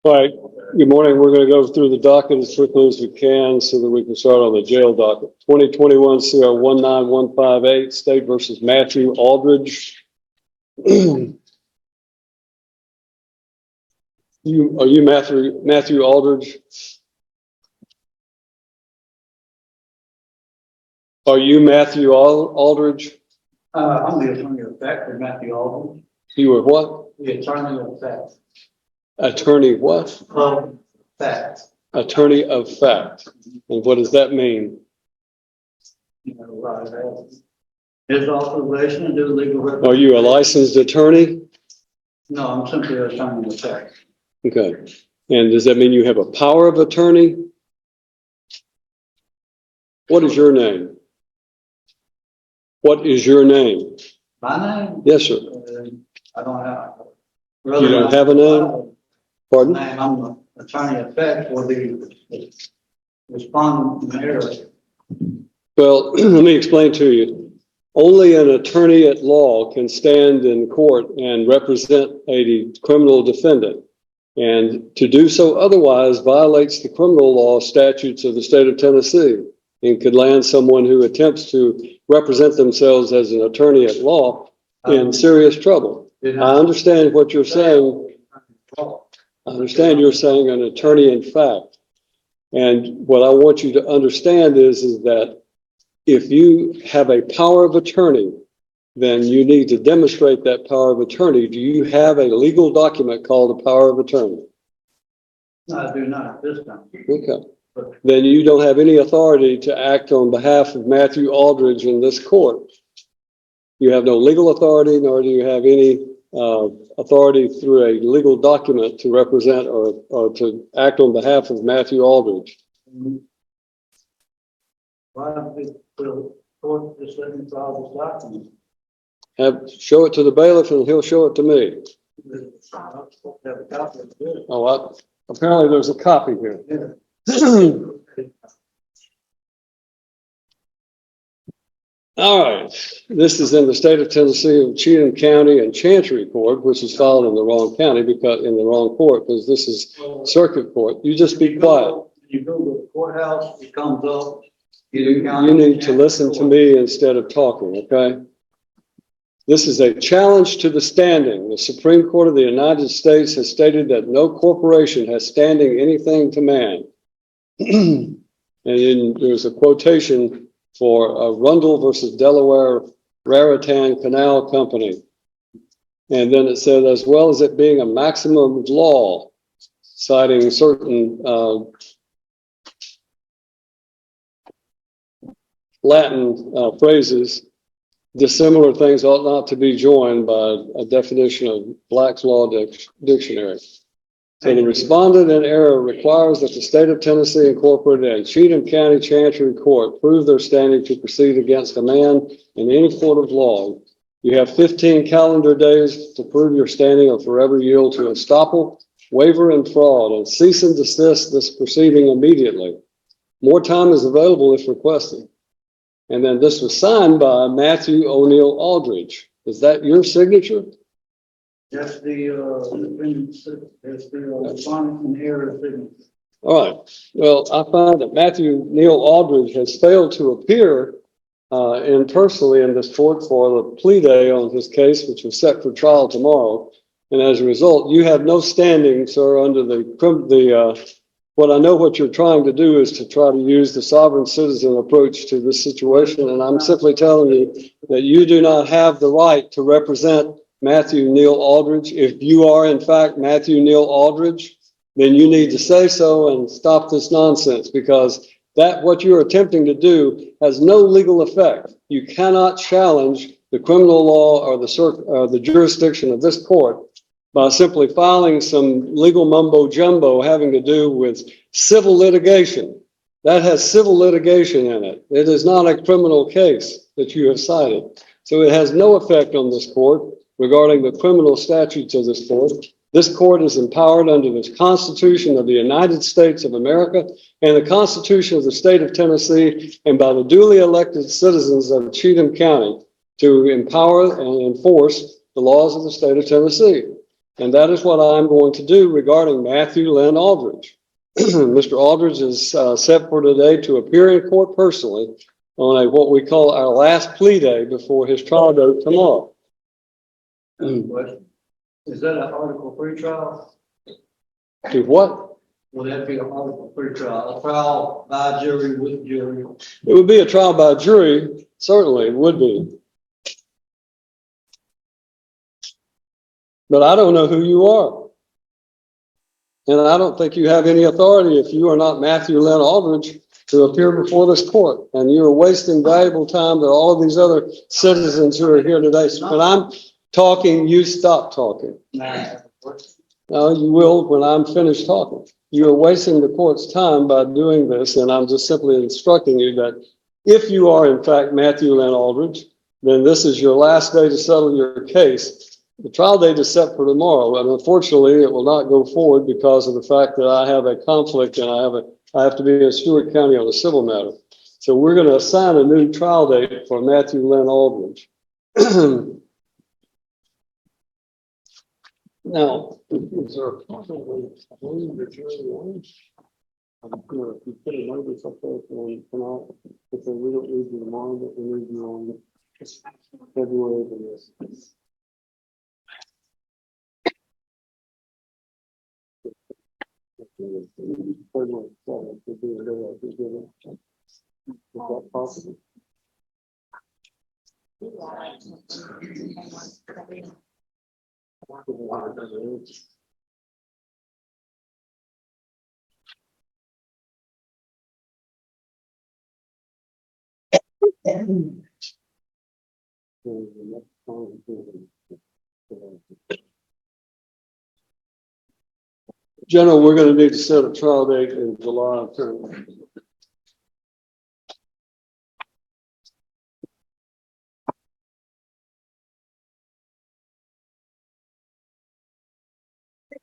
All right, good morning. We're going to go through the docket as quickly as we can so that we can start on the jail docket. 2021 CR 19158, State versus Matthew Aldridge. Are you Matthew Aldridge? Are you Matthew Aldridge? I'm the attorney of fact for Matthew Aldridge. You were what? The attorney of fact. Attorney what? Of fact. Attorney of fact. And what does that mean? You know, his authorization to do legal representation. Are you a licensed attorney? No, I'm simply an attorney of fact. Okay. And does that mean you have a power of attorney? What is your name? What is your name? My name? Yes, sir. I don't have. You don't have a name? Pardon? I'm the attorney of fact for the respondent area. Well, let me explain to you. Only an attorney at law can stand in court and represent a criminal defendant. And to do so otherwise violates the criminal law statutes of the state of Tennessee and could land someone who attempts to represent themselves as an attorney at law in serious trouble. I understand what you're saying. I understand you're saying an attorney in fact. And what I want you to understand is that if you have a power of attorney, then you need to demonstrate that power of attorney. Do you have a legal document called a power of attorney? No, I do not at this time. Okay. Then you don't have any authority to act on behalf of Matthew Aldridge in this court. You have no legal authority, nor do you have any authority through a legal document to represent or to act on behalf of Matthew Aldridge. Why don't we court just let me file this document? Show it to the bailiff and he'll show it to me. Oh, apparently there's a copy here. All right, this is in the state of Tennessee of Cheatham County and Chancery Court, which is filed in the wrong county because in the wrong court, because this is circuit court. You just be quiet. You go to the courthouse, it comes up. You need to listen to me instead of talking, okay? This is a challenge to the standing. The Supreme Court of the United States has stated that no corporation has standing anything to man. And then there's a quotation for Rundle versus Delaware Raritan Canal Company. And then it said, as well as it being a maximum law, citing certain Latin phrases, dissimilar things ought not to be joined by a definition of Black's Law Dictionary. So the respondent in error requires that the state of Tennessee Incorporated and Cheatham County Chancery Court prove their standing to proceed against a man in any court of law. You have 15 calendar days to prove your standing or forever yield to estoppel, waiver, and fraud, and cease and desist this proceeding immediately. More time is available if requested. And then this was signed by Matthew O'Neill Aldridge. Is that your signature? That's the respondent in error signature. All right. Well, I find that Matthew Neil Aldridge has failed to appear personally in this court for the plea day on his case, which is set for trial tomorrow. And as a result, you have no standing, sir, under what I know what you're trying to do is to try to use the sovereign citizen approach to this situation. And I'm simply telling you that you do not have the right to represent Matthew Neil Aldridge. If you are in fact Matthew Neil Aldridge, then you need to say so and stop this nonsense, because what you're attempting to do has no legal effect. You cannot challenge the criminal law or the jurisdiction of this court by simply filing some legal mumbo jumbo having to do with civil litigation. That has civil litigation in it. It is not a criminal case that you have cited. So it has no effect on this court regarding the criminal statutes of this court. This court is empowered under the Constitution of the United States of America and the Constitution of the state of Tennessee, and by the duly elected citizens of Cheatham County to empower and enforce the laws of the state of Tennessee. And that is what I'm going to do regarding Matthew Lynn Aldridge. Mr. Aldridge is set for today to appear in court personally on what we call our last plea day before his trial date tomorrow. Question. Is that an article 3 trial? To what? Will that be an article 3 trial? A trial by jury with jury? It would be a trial by jury, certainly it would be. But I don't know who you are. And I don't think you have any authority if you are not Matthew Lynn Aldridge to appear before this court. And you're wasting valuable time that all of these other citizens who are here today. So when I'm talking, you stop talking. No, you will when I'm finished talking. You are wasting the court's time by doing this. And I'm just simply instructing you that if you are in fact Matthew Lynn Aldridge, then this is your last day to settle your case. The trial date is set for tomorrow, and unfortunately, it will not go forward because of the fact that I have a conflict and I have to be in Stewart County on a civil matter. So we're going to assign a new trial date for Matthew Lynn Aldridge. Now, is there a problem with the jury warrants? I'm going to put a notice up there for tonight. If we don't need you tomorrow, but we need you on February the 6th. February 7th would be a day I could give it. Is that possible? General, we're going to need to set a trial date in July.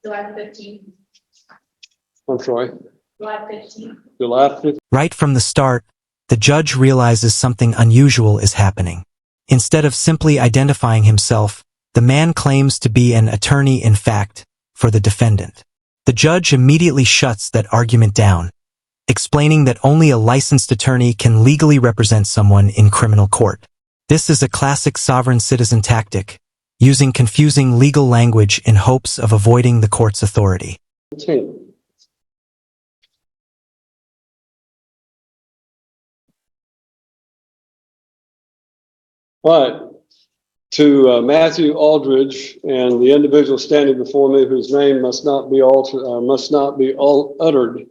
July 15th. I'm sorry. July 15th. July 15th. Right from the start, the judge realizes something unusual is happening. Instead of simply identifying himself, the man claims to be an attorney in fact for the defendant. The judge immediately shuts that argument down, explaining that only a licensed attorney can legally represent someone in criminal court. This is a classic sovereign citizen tactic, using confusing legal language in hopes of avoiding the court's authority. All right. To Matthew Aldridge and the individual standing before me whose name must not be uttered,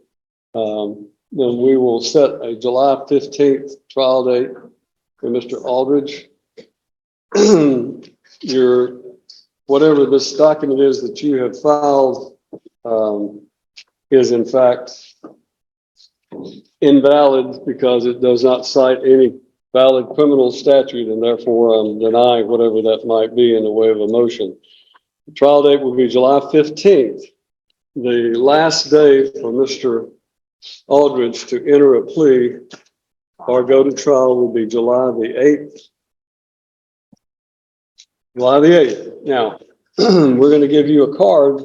then we will set a July 15th trial date for Mr. Aldridge. Whatever this document is that you have filed is in fact invalid because it does not cite any valid criminal statute, and therefore I'm denying whatever that might be in the way of a motion. The trial date will be July 15th. The last day for Mr. Aldridge to enter a plea or go to trial will be July the 8th. July the 8th. Now, we're going to give you a card.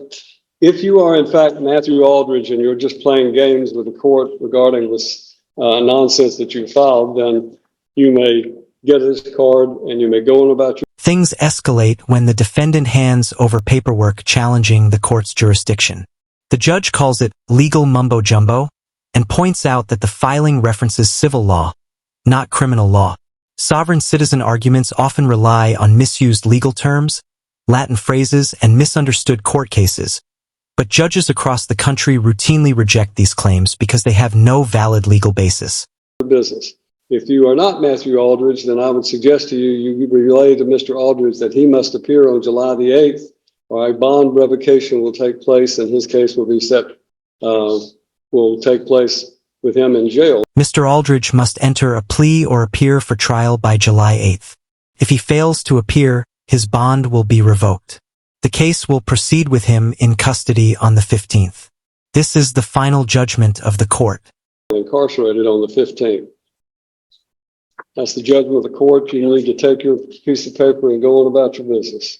If you are in fact Matthew Aldridge and you're just playing games with the court regarding this nonsense that you filed, then you may get this card and you may go on about your... Things escalate when the defendant hands over paperwork challenging the court's jurisdiction. The judge calls it legal mumbo-jumbo and points out that the filing references civil law, not criminal law. Sovereign citizen arguments often rely on misused legal terms, Latin phrases, and misunderstood court cases. But judges across the country routinely reject these claims because they have no valid legal basis. Business. If you are not Matthew Aldridge, then I would suggest to you relay to Mr. Aldridge that he must appear on July the 8th, or a bond revocation will take place, and his case will be will take place with him in jail. Mr. Aldridge must enter a plea or appear for trial by July 8th. If he fails to appear, his bond will be revoked. The case will proceed with him in custody on the 15th. This is the final judgment of the court. Incarcerated on the 15th. That's the judgment of the court. You need to take your piece of paper and go on about your business.